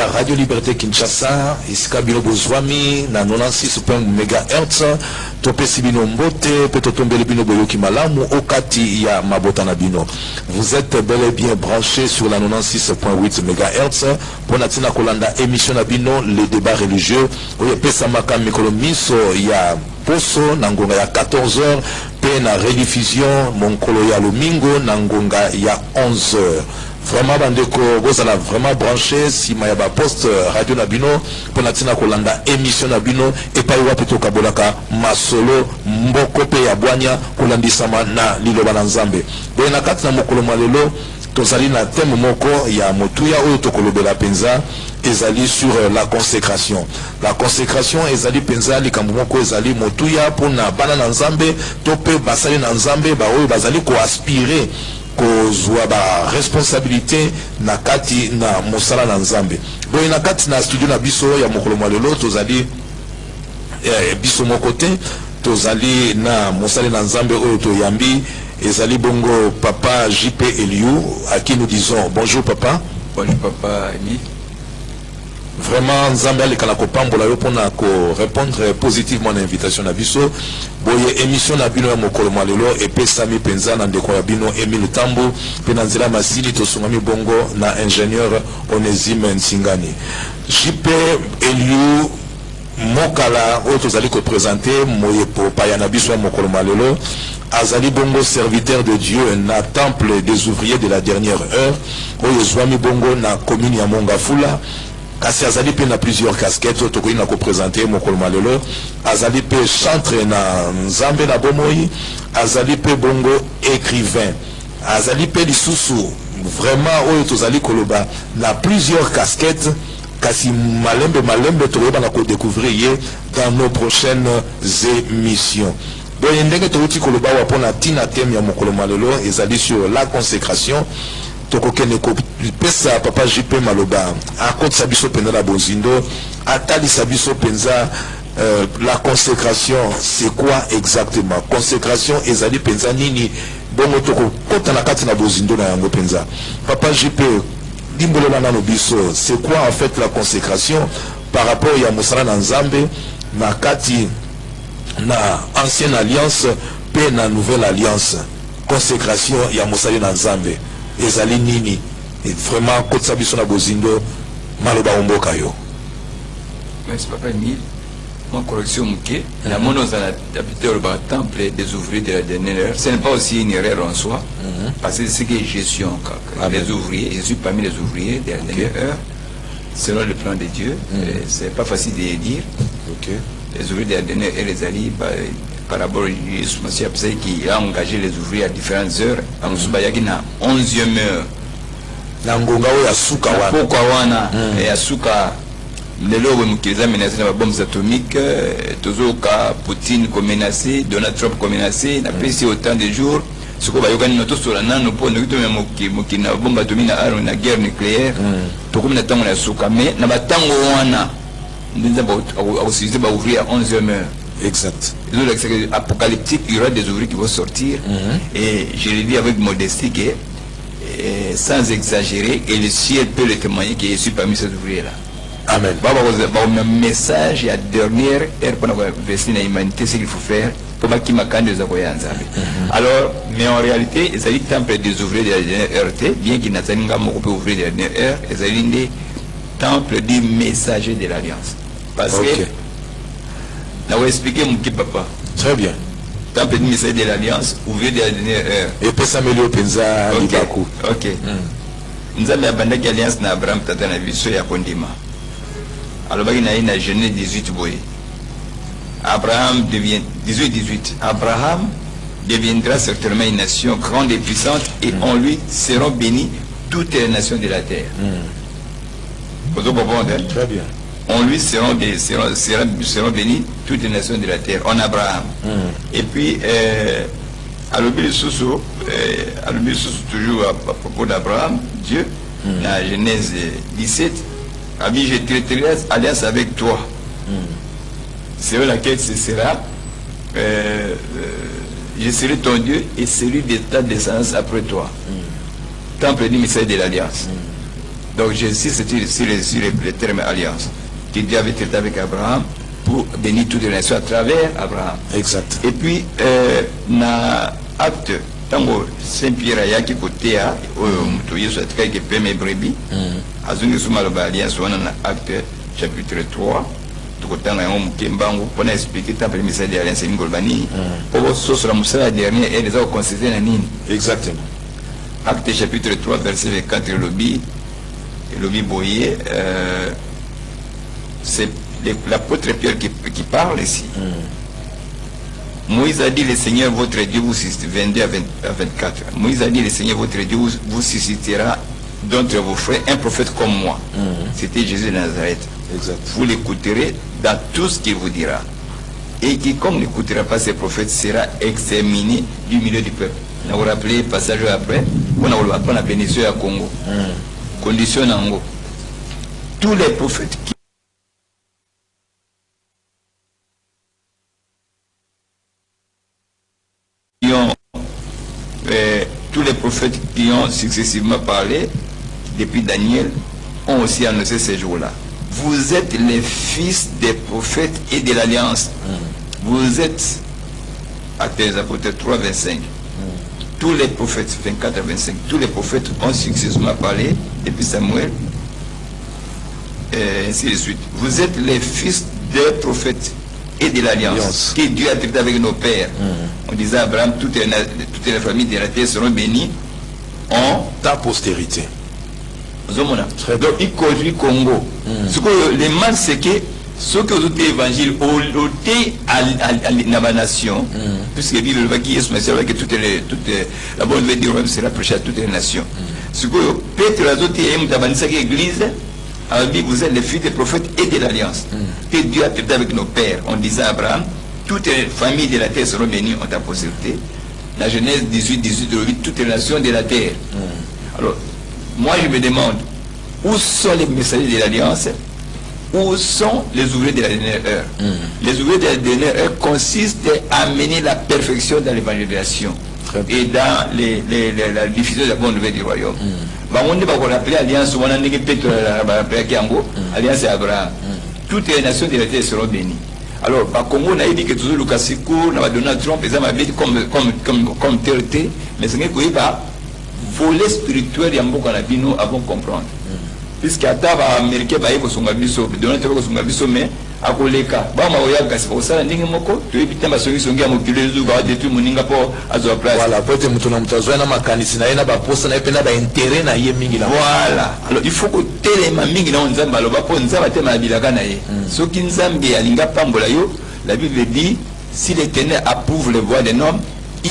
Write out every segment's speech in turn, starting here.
ya Radio Liberté Kinshasa isika bino bozwami na 96 MHz topesi bino mbote pe totombeli bino boyoki malamu okati ya mabota na bino. Vous êtes bel et bien branchés sur la 96.8 MHz pour natina kolanda émission na bino les débats religieux oyo pesa maka mikolo miso ya poso na ngonga ya 14h pe na rediffusion monkolo ya lomingo na ngonga ya 11h. Vraiment bandeko bozala vraiment branché si mayaba poste radio nabino pour natina kolanda émission nabino et pa iwa pito kabolaka masolo mboko pe ya bwanya kolandisama na liloba na nzambe. Boye na kati na mokolo malelo tozali na thème moko ya motuya oyo tokolobela penza ezali sur la consécration. La consécration ezali penza likambo moko ezali motuya pona bana na nzambe to pe basali na nzambe ba oyo bazali ko aspirer kozwa ba responsabilité na kati na mosala na nzambe. Boye na kati na studio na biso ya mokolo malelo tozali biso moko te tozali na mosala na nzambe oyo toyambi ezali bongo papa JP Eliou à qui nous disons bonjour papa. Bonjour papa Eli. Vraiment nzambe alekala kopambola yo pona ko répondre positivement à l'invitation na biso. Boye émission na bino ya mokolo malelo epesami penza na ndeko ya bino Emile Tambo pe na nzela masini tosungami bongo na ingénieur Onésime Nsingani. JP Eliou mokala oyo tozali ko présenter moyepo payana biso ya mokolo malelo azali bongo serviteur de Dieu na temple des ouvriers de la dernière heure oyo zwami bongo na commune ya Mongafula kasi azali pe na plusieurs casquettes tokoki na ko présenter mokolo malelo azali pe chantre na nzambe na bomoi azali pe bongo écrivain azali pe lisusu vraiment oyo tozali koloba na plusieurs casquettes kasi malembe tokoba na ko découvrir dans nos prochaines émissions. Boye ndenge tokoti koloba wa pona tina thème ya mokolo malelo ezali sur la consécration tokokene ko pesa papa JP maloba akoti sabiso penza la bozindo atali sabiso penza la consécration c'est quoi exactement consécration ezali penza nini bongo toko kota na kati na bozindo na yango penza papa JP dimbolola na biso c'est quoi en fait la consécration par rapport ya mosala na nzambe na kati na ancienne alliance pe na nouvelle alliance consécration ya mosali na nzambe ezali nini et vraiment kotsa biso na bozindo maloba omboka yo. Merci papa Emile. Moi correction muke la mono za habiter le temple des ouvriers de la dernière heure ce n'est pas aussi une erreur en soi parce que c'est que gestion les ouvriers je suis parmi les ouvriers de la dernière heure selon le plan de Dieu c'est pas facile de dire. Les ouvriers de la dernière heure les alliés par rapport à Jésus qui a engagé les ouvriers à différentes heures en Subayaki na 11e heure na ngonga o ya suka wana pourquoi wana ya suka lelo we mukiriza menacé na bombes atomiques tozoka Poutine ko menacé Donald Trump ko menacé na pesi autant de jours ce ko bayokani noto sur la nano pour nous to mukina bombe atomique na arme na guerre nucléaire to ko na tango na suka mais na batango wana ndinza ba utiliser ba ouvrier à 11e heure. Exact. Apocalyptique, il y aura des ouvriers qui vont sortir et je le dis avec modestie que sans exagérer et le ciel peut le témoigner que je suis parmi ces ouvriers là. Amen. Un message à dernière heure pour investir dans l'humanité ce qu'il faut faire pour pas qu'il m'accorde des agoyanzes. Alors mais en réalité ils ont temple des ouvriers de la dernière heure bien qu'ils n'atteignent pas mon ouvrier de la dernière heure ils ont des temple du messager de l'alliance parce que là où expliquer mon petit papa très bien temple du messager de l'alliance ouvrier de la dernière heure et pesa melio penza libaku ok nzambe abandaki alliance na Abraham tata na biso ya kondima alobaki na ye na Genèse 18 boye Abraham devient 18 Abraham deviendra certainement une nation grande et puissante et en lui seront bénies toutes les nations de la terre. Très bien. En lui seront bénis toutes les nations de la terre, en Abraham. Et puis, à l'obéissance toujours à propos d'Abraham, Dieu, dans Genèse 17, a dit je traiterai alliance avec toi. C'est laquelle ce sera, je serai ton Dieu et celui de ta descendance après toi. Temple du mystère de l'alliance. Donc j'insiste sur les termes alliance. Que Dieu avait traité avec Abraham pour bénir toutes les nations à travers Abraham. Exact. Et puis, na acte, tango Saint-Pierre a yaki côté à Moutou Yesu a traité que mes brebis. Azuni Soumalo Alliance, on a acte chapitre 3. Tukotanga yango mukembango pour expliquer ta première message de l'Alliance Ngolbani. Pour ce la moussa dernière et les autres considérés na nini. Exactement. Acte chapitre 3 verset 24 lobby Boyer, c'est l'apôtre Pierre qui parle ici. Moïse a dit le Seigneur votre Dieu vous suscitera, 22 à 24. Moïse a dit le Seigneur votre Dieu vous suscitera d'entre vos frères un prophète comme moi. C'était Jésus de Nazareth. Exact. Vous l'écouterez dans tout ce qu'il vous dira. Et quiconque n'écoutera pas ces prophètes sera exterminé du milieu du peuple. Vous vous rappelez, passage après, on a bénéficié à Congo. Condition Nango. Tous les prophètes qui ont successivement parlé depuis Daniel ont aussi annoncé ces jours-là. Vous êtes les fils des prophètes et de l'alliance. Vous êtes, Actes des Apôtres 3, 25. Tous les prophètes, 24 à 25, tous les prophètes ont successivement parlé depuis Samuel, et ainsi de suite. Vous êtes les fils des prophètes et de l'alliance que Dieu a traité avec nos pères. On disait à Abraham, toutes les familles de la terre seront bénies en ta postérité. Donc, il conduit Congo. Ce que les mal, c'est que ce que vous avez évangile au thé à la nation, puisque dit le Vaki est que la bonne nouvelle du royaume sera prêchée à toutes les nations. Ce que Peter a dit l'église, vous êtes les fils des prophètes et de l'alliance. Que Dieu a traité avec nos pères. On disait à Abraham, toutes les familles de la terre seront bénies en ta postérité. La Genèse 18, toutes les nations de la terre. Alors, moi je me demande, où sont les messagers de l'alliance? Où sont les ouvriers de la dernière heure? Les ouvriers de la dernière heure consistent à amener la perfection dans l'évangélisation et dans la diffusion de la bonne nouvelle du royaume. On ne va pas rappeler alliance, on a alliance Abraham. Toutes les nations de la terre seront bénies. Alors, par Congo, on a dit que toujours Lukasiko, on a Donald Trump, ils ont comme théorie, mais ce n'est pas volet spirituel, il y a beaucoup de avant comprendre. Puisque à table américain va y son abisso, Donald Trump son abisso, mais à Koleka, Bama Oyaga, c'est pour ça que nous avons tu es putain, parce que nous avons détruit mon Ningapore à sa place. Voilà, peut-être que nous avons ma canisina, il y a pas poste, il y a pas intérêt na yemingi là. Voilà. Alors il faut que téléma mingi na onzamba lo bapo nzamba te ma bilaka na ye. Ce qui nzambi alinga pambola yo, la Bible dit si l'Éternel approuve les voies des hommes,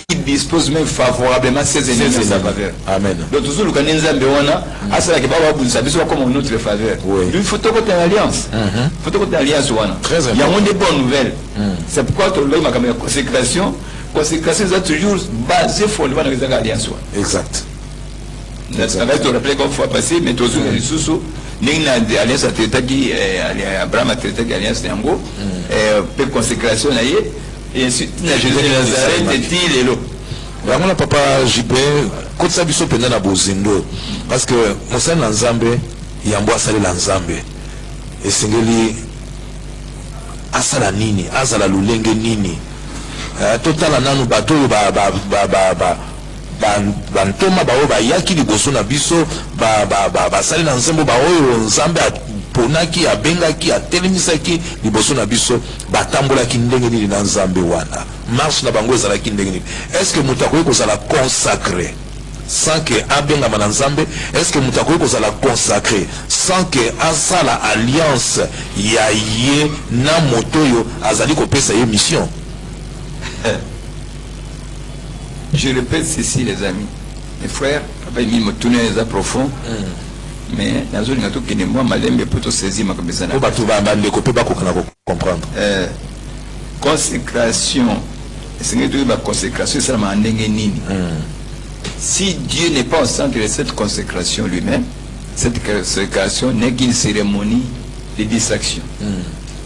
il dispose même favorablement ses ennemis en sa faveur. Amen. Donc toujours le canin nzambi wana asala ke baba bunsa biso comme en notre faveur. Il faut que tu aies une alliance. Il faut que tu aies une alliance wana. Il y a des bonnes nouvelles. C'est pourquoi tu as ma consécration. Consécration c'est toujours basé fondement dans les alliances. Exact. Ça va te rappeler comme fois passé, mais toujours les sous Nina alliance à traité qui Abraham a traité alliance Nango et consécration na ye. Et ensuite, Jésus de Nazareth est-il et l'eau. Vraiment, papa JB, quand ça biso penda na bozindo, parce que Moussa Nzambe, Yambo asali Nzambe, et Singeli asala nini, asala lulenge nini, total nanu bato bantoma bao bayaki liboso na biso basali na nzembo baoyo Nzambe ponaki abengaki atelemisaki liboso na biso batambolaki ndenge nini na Nzambe wana marche na bango ezalaki ndenge nini. Est-ce que moto akoki kozala consacré sans que abengama na Nzambe? Est-ce que moto akoki kozala consacré sans que asala alliance ya ye na moto oyo azali kopesa ye mission? Je répète ceci, les amis, mes frères, papa il me tourne les profond, mais dans une autre qui n'est moi malembe pour tout saisir ma compétence. Comprendre. Consécration, c'est une consécration, c'est la nini. Si Dieu n'est pas au centre de cette consécration lui-même, cette consécration n'est qu'une cérémonie de distraction.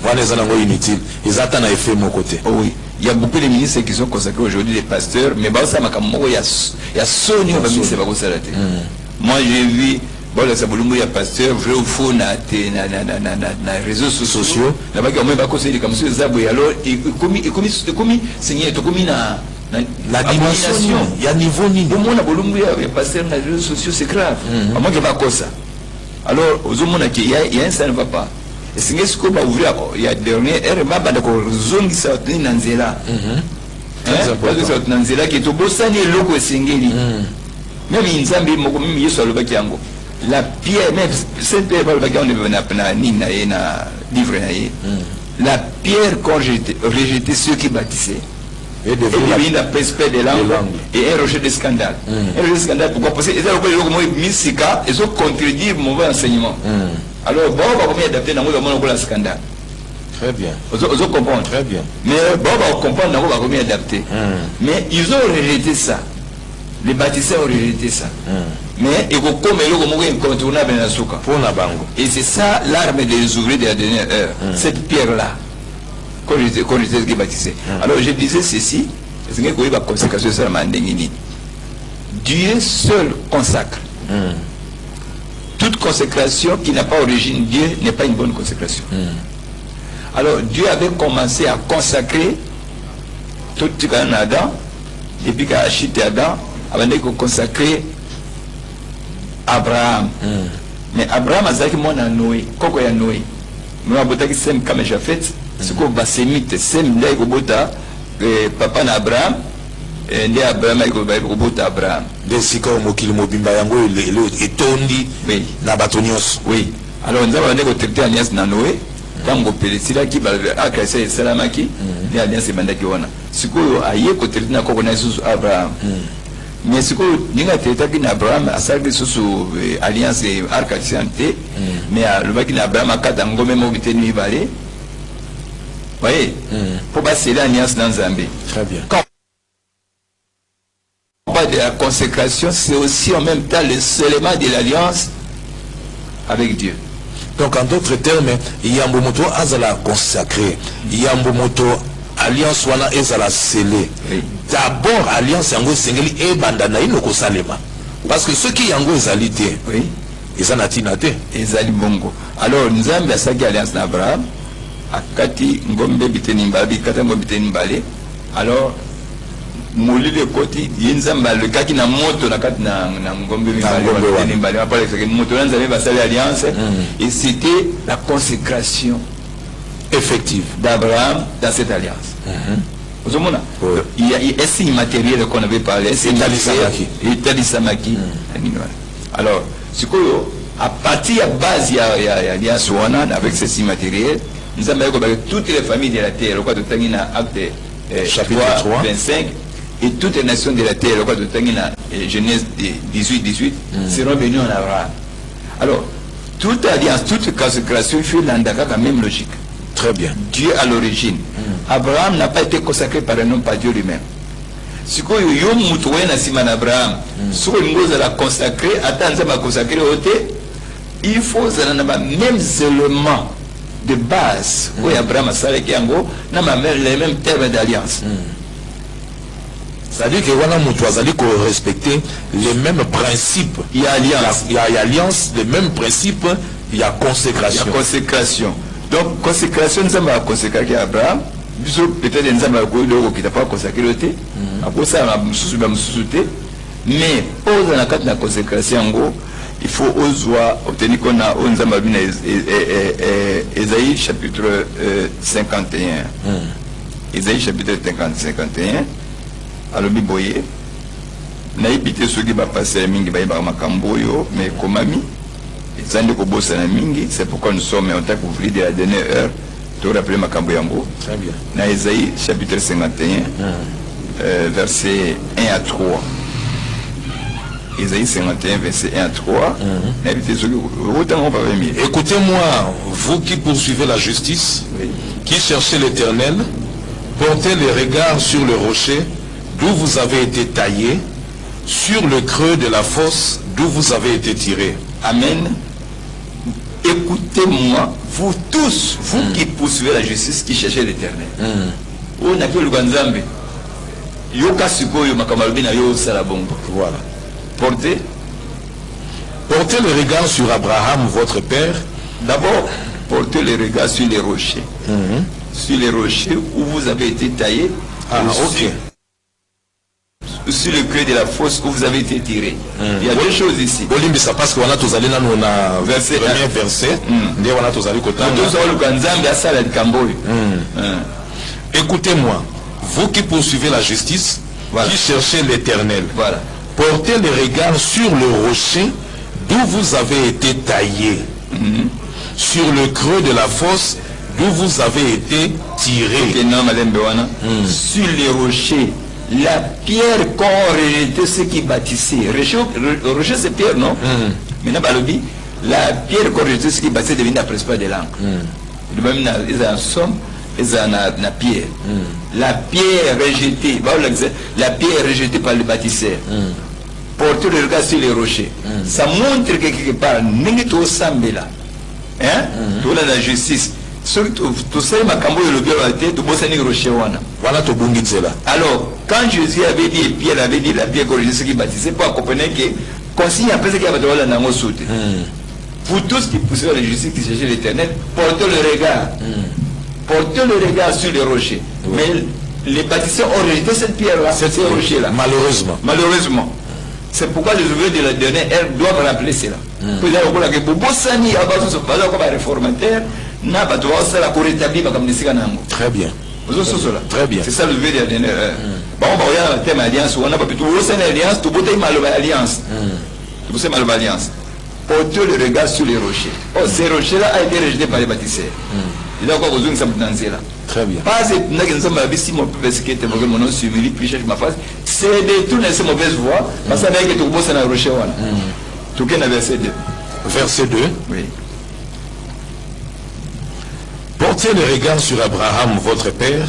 Voilà les années inutiles. Ils attendent à effet mon côté. Oh oui. Il y a beaucoup de ministres qui sont consacrés aujourd'hui, des pasteurs, mais il y a Sony, moi j'ai vu Bon, là, ça y a pasteur, vrai ou faux, na réseaux sociaux. Là-bas, il y a même pas conseillé comme ça, alors, et comme, Seigneur, comme la dimension, il y a niveau ni. Au moins, il y a pasteur na réseaux sociaux, c'est grave. À moins qu'il n'y ait pas ça. Alors, aux hommes, il y a un ça ne va pas. Et c'est ce qu'on va ouvrir, il y a dernier, il y a une zone qui s'est tenue dans Zéla. Très important. Dans Zéla qui est au Bossani et l'eau Singeli. Même il Zambi, même Yesu Alubakiango. La pierre, même cette pierre, on est livre. La pierre, quand j'ai rejeté ceux qui bâtissaient, et devient la perspective de langue et un rejet de scandale. Un rejet de scandale, pourquoi? Parce qu'ils ont mis Sika, ils ont contredit mon mauvais enseignement. Alors, bon, on va adapter dans le scandale. Très bien. Vous comprenez? Très bien. Mais bon, on va comprendre, on va adapter. Mais ils ont rejeté ça. Les bâtisseurs ont rejeté ça. Mais il faut comme incontournable dans le souka. Et c'est ça l'arme des ouvriers de la dernière heure. Cette pierre-là. Quand j'étais qui bâtissait. Alors je disais ceci. C'est que la consécration sur la Dieu seul consacre. Toute consécration qui n'a pas origine Dieu n'est pas une bonne consécration. Alors Dieu avait commencé à consacrer tout ce qu'il y a Adam, et puis qu'il a acheté Adam, avant de consacrer Abraham. Mais Abraham a dit moi na Noé, koko ya Noé. Moi abota ki sem kama Jafet, siko basemite sem ndai kobota papa na Abraham, ndi Abraham ay kobota Abraham. De sika mokili mobimba yango etondi na batonios. Oui. Alors nous avons ndeko traiter alliance na Noé. Tango pelesila ki ba akasa salamaki, ni alliance bandaki wana. Siko aye ko traiter na koko na Yesu Abraham. Mais ce que nous avons traité Abraham a servi sous alliance arc-en-ciel, mais le mec d'Abraham a quatre angomé mobilité nuit balé. Vous voyez, pour passer l'alliance dans Zambie. Très bien. Quand on parle de la consécration, c'est aussi en même temps le scellement de l'alliance avec Dieu. Donc en d'autres termes, il y a un moto azala consacré, il y a un moto alliance wana ezala scellé. D'abord alliance yango sengeli e bandana inoko salema. Parce que ceux qui yango ezalité, oui, ezanati nate, ezali bongo. Alors Nzambe asaki alliance na Abraham, akati ngombe biteni mbabi, kata ngombe biteni mbale. Alors molile koti Nzambe le kaki na moto na kati na ngombe biteni mbale. Après que moto Nzambe basali alliance et c'était la consécration effective d'Abraham dans cette alliance. Il y a un signe matériel qu'on avait parlé, c'est Talisamaki. Alors, à partir de la base, il y a l'alliance avec ce signe matériel. Nous avons toutes les familles de la terre, acte chapitre 3, 25, et toutes les nations de la terre, Genèse 18, seront venues en Abraham. Alors, toute alliance, toute consécration, il fait la même logique. Très bien. Dieu à l'origine. Abraham n'a pas été consacré par un homme, par Dieu lui-même. Si vous avez Abraham, si vous avez consacré, il faut les mêmes éléments de base où Abraham a les mêmes termes d'alliance. C'est-à-dire que voilà, nous respecter les mêmes principes. Il y a alliance. Il y a alliance, les mêmes principes, il y a consécration. Il y a consécration. Donc, consécration, nous avons consacré à Abraham. Peut-être que nous avons qui n'a pas consacré le thé. Après ça, nous avons sous-souté. Mais, pour la consécration, il faut obtenir qu'on a Ésaïe chapitre 51. Ésaïe chapitre 51. Alors, Biboye. Naïbité ceux qui va passer mingi ba yeba makambo yo mais komami ezande ko bossa na mingi, c'est pourquoi nous sommes en tant qu'ouvriers de la dernière heure to rappeler makambo yango. Très bien. Na Isaïe chapitre 51 verset 1 à 3. Isaïe 51 verset 1 à 3. Écoutez-moi, vous qui poursuivez la justice, qui cherchez l'Éternel, portez les regards sur le rocher d'où vous avez été taillé, sur le creux de la fosse d'où vous avez été tiré. Amen. Écoutez-moi, vous tous, vous qui poursuivez la justice, qui cherchez l'Éternel. Voilà. Voilà. Portez Portez le regard sur Abraham, votre père. D'abord, portez le regard sur les rochers. Sur les rochers où vous avez été taillé. Ah, ok. Sur le creux de la fosse où vous avez été tiré. Il y a deux choses ici. Ça passe qu'on a tous allé dans le premier verset. Écoutez-moi, vous qui poursuivez la justice, voilà, qui cherchez l'Éternel, voilà, portez le regard sur le rocher d'où vous avez été taillé, sur le creux de la fosse d'où vous avez été tiré. Sur les rochers, la pierre qu'ont rejeté ceux qui bâtissaient. Le rocher c'est pierre, non? Maintenant, la pierre qu'ont rejeté ceux qui bâtissaient devient la principale de l'encre. Ils en somme, ils en la pierre. La pierre rejetée, la pierre rejetée par le bâtisseur. Porter le regard sur les rochers. Ça montre que quelque part, nous sommes là. Hein? Tout la justice. Tout ça, ma cambo le bureau a été, tout le rocher. Alors, quand Jésus avait dit, et Pierre avait dit, la pierre corrigée, ce qui bâtissait, pour comprendre que, consigne après ce qu'il y avait dans la soute. Pour tous qui poussaient la justice, qui cherchaient l'éternel, portez le regard. Portez le regard sur les rochers. Mais les bâtisseurs ont rejeté cette pierre-là, ces rochers-là. Malheureusement. Malheureusement. C'est pourquoi les ouvriers de la dernière ère doivent rappeler cela. Pour dire que Bobo Sani a besoin de comme un réformateur, n'a pas de la pour rétablir comme des ciganes. Très bien. Très bien. C'est ça le ouvrier de la dernière ère. Bon, on va regarder le thème alliance, on n'a pas pu tout une alliance, tout beauté mal alliance. Tout c'est mal alliance. Portez le regard sur les rochers. Oh, ces rochers-là ont été rejetés par les bâtisseurs. Il y a encore besoin de s'abstenir là. Très bien. Pas si mon peuple qui était mauvais, mon nom suivi, puis cherche ma face. C'est de tourner ces mauvaises voies, parce que ça veut dire que tout le monde s'en a roché. Tout le monde verset 2. Verset 2. Oui. Portez le regard sur Abraham, votre père,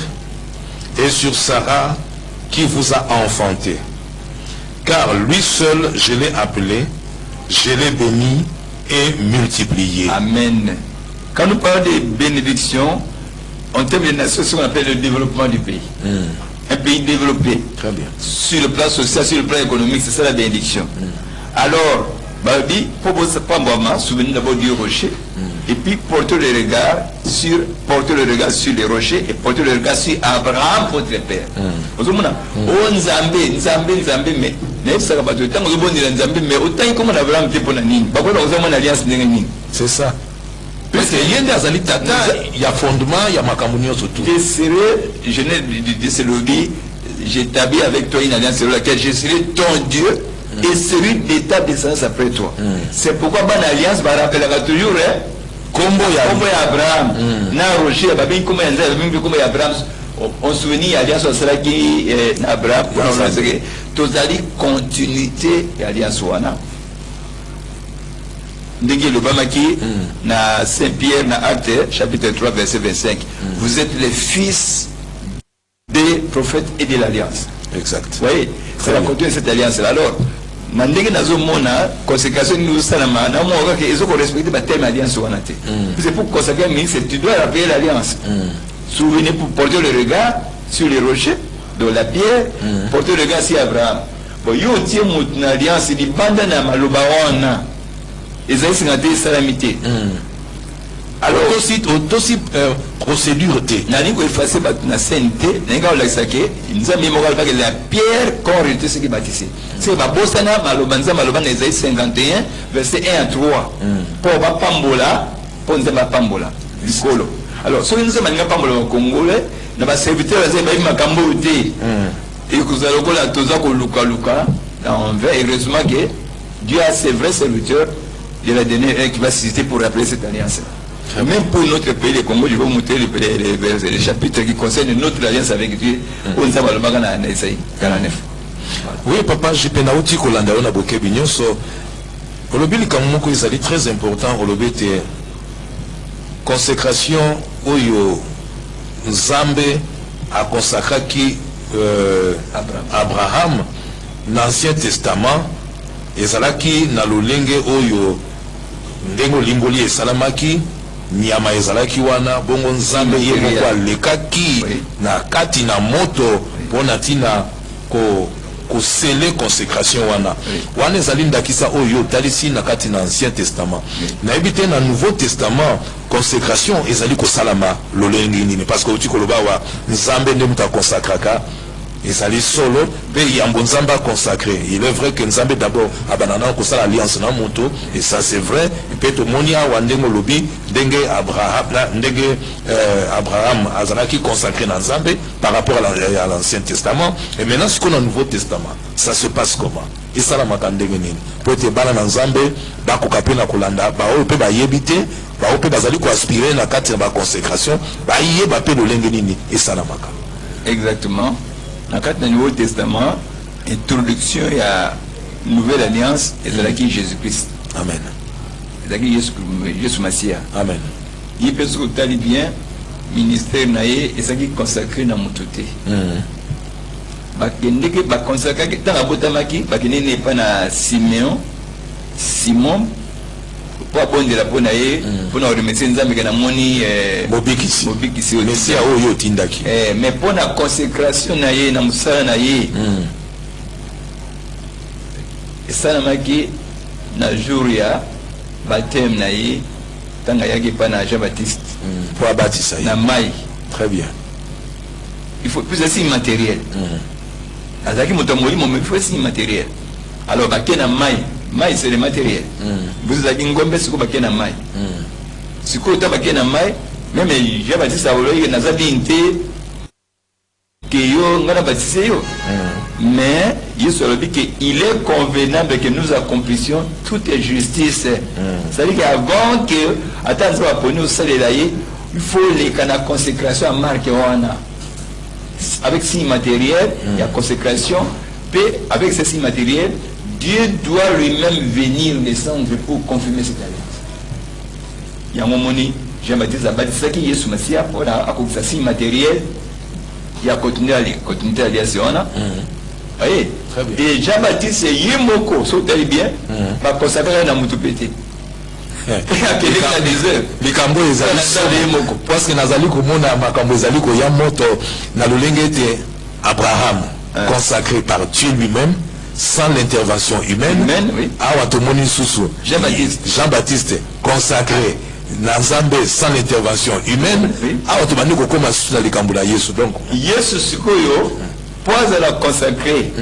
et sur Sarah, qui vous a enfanté. Car lui seul, je l'ai appelé, je l'ai béni et multiplié. Amen. Quand nous parlons de bénédiction, en termes de nation, c'est ce qu'on appelle le développement du pays. Un pays développé. Très bien. Sur le plan social, sur le plan économique, c'est ça la bénédiction. Alors, Babi, pour pas souvenir d'abord du rocher, et puis porter le regard sur les rochers et porter le regard sur Abraham, votre père. Vous avez dit, Nzambe, mais autant comme Abraham était pour la ligne. C'est ça. Parce qu'il y a fondement, il y a macamunio surtout. J'établis avec toi une alliance sur laquelle je serai ton Dieu et celui de ta descendance après toi. C'est pourquoi bonne alliance va rappeler toujours Combo Abraham. Na Rocher, comme Abraham. On se souvient alliance au Salaki Abraham. Tous les continuité et alliance wana. Ndenge Lobamaki, na Saint-Pierre, na Acte, chapitre 3, verset 25. Vous êtes les fils des prophètes et de l'alliance. Exact. Vous voyez, c'est la continuité de cette alliance-là. Alors, Mandenge Nazomona, conséquence nous salama, na moi, ils ont respecté ma thème alliance. C'est pour consacrer un ministre, tu dois rappeler l'alliance. Souvenez pour porter le regard sur les rochers, de la pierre, porter le regard sur Abraham. Bon, yo tient une alliance, il dit, bandana malobawana. Ils ont signaté salamité. Alors aussi procédure T. Nani ko effacer na sainteté, n'enga la saké, nous a mis moral pas que la pierre qu'on rejeté ce qui bâtissait. C'est ba bosana malobanza malobana Isaïe 51 verset 1 à 3. Pour ba pambola, pour nzamba pambola, likolo. Alors, so nous sommes pambola au Congolais, na ba serviteur za ba makambo T. Et que ça lokola toza ko luka en vrai heureusement que Dieu a ses vrais serviteurs de la dernière qui va citer pour rappeler cette alliance. Même pour notre pays, le Congo, je vais montrer les chapitres qui concernent notre alliance avec Dieu. Oui, papa, je peux nauti kolanda na boke binyoso. Kolobili kamoko ezali très important kolobete consécration oyo Nzambe a consacraki Abraham dans l'Ancien Testament ezalaki na lolenge oyo ndengo limboli esalamaki nyama ezalaki wana bongo Nzambe ye moko alekaki na kati na moto mpona tina ko sceller consécration wana wana ezali ndakisa oyo talisi na kati na Ancien Testament na ebité na Nouveau Testament consécration ezali ko salama lolengi nini parce que uti koloba wa nzambe nde muta consacraka ezali solo pe yambo nzamba consacré. Il est vrai que nzambe d'abord abanana ko sala alliance na moto et ça c'est vrai peut to monia wa ndengo lobi ndenge Abraham azalaki consacré na nzambe par rapport à l'Ancien Testament. Et maintenant ce qu'on a au Nouveau Testament ça se passe comment et ça la makandenge nini peut bana na nzambe ba ko kapena kolanda ba o pe ba yebite ba o pe bazali ko aspirer na kati ba consécration ba yeba pe lolenge nini et ça la maka exactement. Dans le Nouveau Testament, introduction il y a nouvelle alliance et c'est là qui Jésus-Christ. Amen. C'est là qui Jésus Messie. Amen. Il peut se retrouver bien ministère naïe et ça qui consacré dans mon touté. Dès que ba consacré dans la botamaki, ba qui n'est pas na Simon pour abonder la bonaye pour nous remercier nous amène na moni mobikisi Messie a oyo tindaki mais pour la consécration naïe na musala naïe et ça na maki na jour ya baptême naïe tanga yaki pa na Jean-Baptiste pour abatisa na mai. Très bien. Il faut plus de signes matériels. Azaki motomoli mais il faut signes matériels. Alors ba na mai c'est le matériel. Vous avez une gombe sur le na mai. Si vous avez na mai, même Jean-Baptiste a voulu na zabinte que yo ngana baptisé yo. Mais il se dit qu'il est convenable que nous accomplissions toute justice. C'est-à-dire qu'avant que attends va pour nous salelaye, il faut les canaux consécration à marque wana. Avec ces matériels, il y a consécration, puis avec ces signes matériels Dieu doit lui-même venir descendre pour confirmer cette alliance. Il y a un moment, Jean-Baptiste a baptisé qui Jésus Messie pour la signe matériel. Il a continué à l'alliance. Voyez, et Jean-Baptiste est Yemoko, sautez bien, va consacrer un amour tout pété. Likambo ezali solo parce que nazali komona makambo ezali ko ya moto na lolenge ete Abraham consacré par Dieu lui-même sans l'intervention humaine. Oui. Jean-Baptiste consacré Nazambe sans l'intervention humaine. Oui. Donc Yesu sikoyo poise la consacré.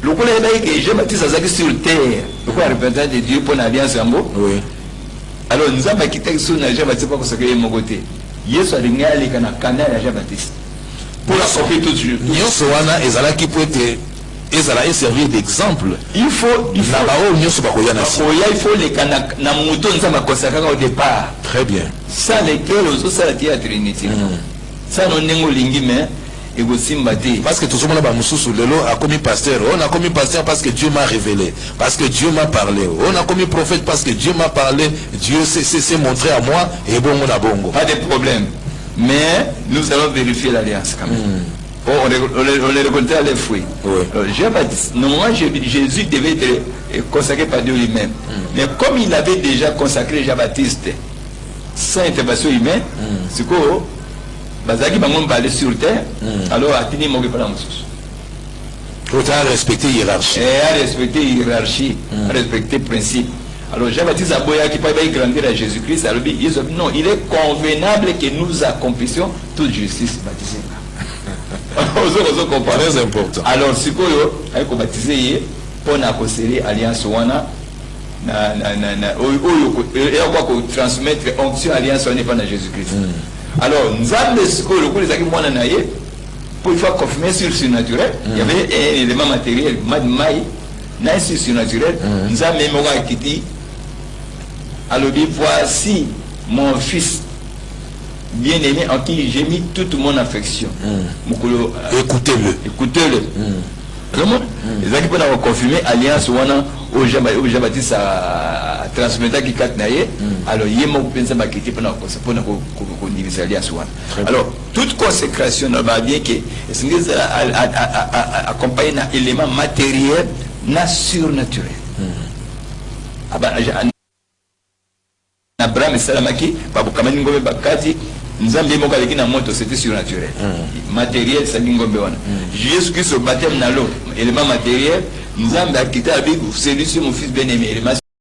Le coup que Jean-Baptiste a sur terre, le coup représentant de Dieu pour l'alliance ambo. Oui. Alors nous avons quitté sur Jean-Baptiste pour consacrer mon côté. Yesu a ringali kana canal à Jean-Baptiste. Pour la sortir tout de suite. Nyosoana ezala qui peut être ezala et servir d'exemple. Il faut il faut les canak na muto nzamba consacrer au départ. Très bien. Ça lesquels aux autres ça la Trinité. Ça non nengo lingi mais et aussi mbate. Parce que tout le monde a mususu lelo a commis pasteur. On a commis pasteur parce que Dieu m'a révélé, parce que Dieu m'a parlé. On a commis prophète parce que Dieu m'a parlé. Dieu s'est montré à moi et bon on a bongo. Pas de problème. Mais nous allons vérifier l'alliance quand même. On les reconnaît à les fruits. Jean-Baptiste, normalement Jésus devait être consacré par Dieu lui-même. Mais comme il avait déjà consacré Jean-Baptiste sans intervention humaine, c'est quoi Bazaki Bangon va aller sur terre, alors Atini Mogé pas la moussous. Il faut respecter la hiérarchie. À respecter la hiérarchie, à respecter le principe. Alors Jean-Baptiste Aboya qui peut grandir à Jésus-Christ, alors non, il est convenable que nous accomplissions toute justice baptisée. Très important. Alors si vous avez baptisé pour la alliance wana et transmettre onction alliance wana pas dans Jésus-Christ. Alors nous avons le coup les acquis mwana naie pour faire confirmer sur le surnaturel. Il y avait un élément matériel maï na sur surnaturel. Nous avons même un qui dit alors voici mon fils bien-aimé en qui j'ai mis toute mon affection. Écoutez-le. Écoutez-le. Les gens qui peuvent confirmer alliance au Jean-Baptiste a transmis qui katnaye. Alors il y a mon pensée qui était pour diviser alliance. Alors toute consécration va bien que c'est accompagné d'un élément matériel surnaturel. Abraham et Salamaki, Babu Kamani Bakati, Nzambe moko avec na moto c'était surnaturel. Matériel ça ngombe wana. Jésus Christ au baptême na l'eau, élément matériel, Nzambe a quitté avec celui-ci mon fils bien-aimé, élément